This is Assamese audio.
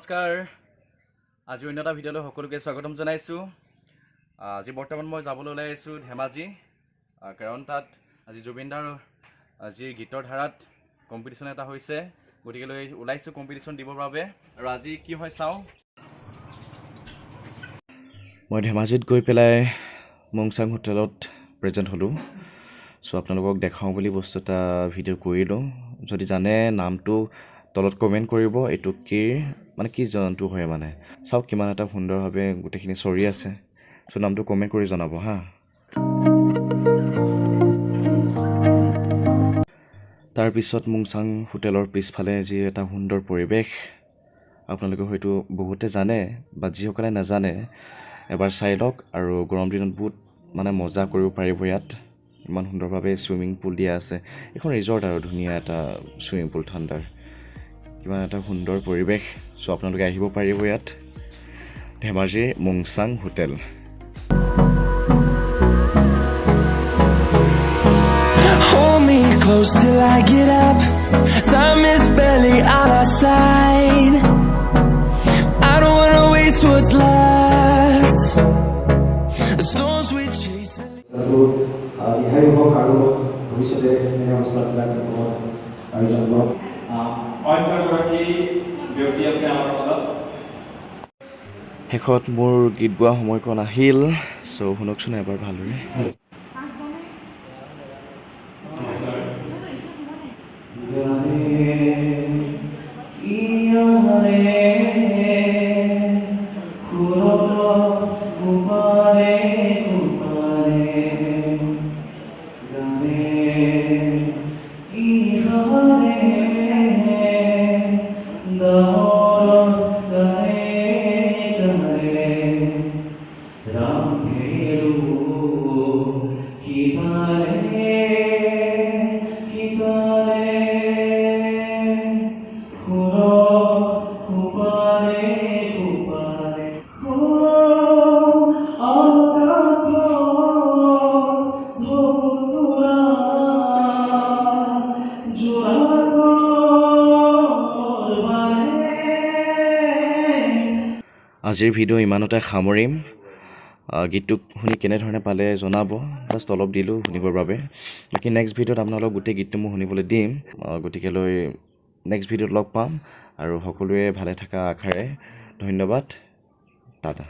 নমস্কাৰ আজি অন্য এটা ভিডিঅ'লৈ সকলোকে স্বাগতম জনাইছোঁ। আজি বৰ্তমান মই যাবলৈ ওলাই আহিছোঁ ধেমাজি, কাৰণ তাত আজি জুবিনদাৰ আজি গীতৰ ধাৰাত কম্পিটিশ্যন এটা হৈছে, গতিকে লৈ ওলাইছোঁ কম্পিটিশ্যন দিবৰ বাবে। আৰু আজি কি হয় চাওঁ। মই ধেমাজিত গৈ পেলাই মংচাং হোটেলত প্ৰেজেণ্ট হ'লোঁ। চ' আপোনালোকক দেখাওঁ বুলি বস্তু এটা ভিডিঅ' কৰিলোঁ। যদি জানে নামটো তলত কমেণ্ট কৰিব, এইটো কি জন্তু হয় মানে চাওক কিমান এটা সুন্দৰভাৱে গোটেইখিনি চৰি আছে। চ' নামটো কমেণ্ট কৰি জনাব হা। তাৰপিছত মংচাং হোটেলৰ পিছফালে যি এটা সুন্দৰ পৰিৱেশ, আপোনালোকে হয়তো বহুতে জানে বা যিসকলে নাজানে এবাৰ চাই লওক। আৰু গৰম দিনত বহুত মজা কৰিব পাৰিব। ইয়াত ইমান সুন্দৰভাৱে চুইমিং পুল দিয়া আছে। এখন ৰিজৰ্ট আৰু ধুনীয়া এটা চুইমিং পুল, ঠাণ্ডাৰ কিমান এটা সুন্দৰ পৰিৱেশ। চ' আপোনালোকে আহিব পাৰিব ইয়াত ধেমাজিৰ মংচাং hotel. Hold me close till I get up. Time is barely on our side. I don't wanna waste what's left. The storms we chase. ইহাই হওক আৰু ভৱিষ্যতে এনে অনুষ্ঠানবিলাক আয়োজন কৰক। শেষত মোৰ গীত গোৱা সময়কণ আহিল। চ' শুনকচোন এবাৰ ভালদৰে। আজিৰ ভিডিঅ' ইমানতে সামৰিম। গীতটো শুনি কেনেধৰণে পালে জনাব, জাষ্ট অলপ দিলোঁ শুনিবৰ বাবে। বাকী নেক্সট ভিডিঅ'ত আপোনালোকক গোটেই গীতটো মই শুনিবলৈ দিম। গতিকে লৈ নেক্সট ভিডিঅ'ত লগ পাম। আৰু সকলোৱে ভালে থকা আশাৰে ধন্যবাদ। টাটা।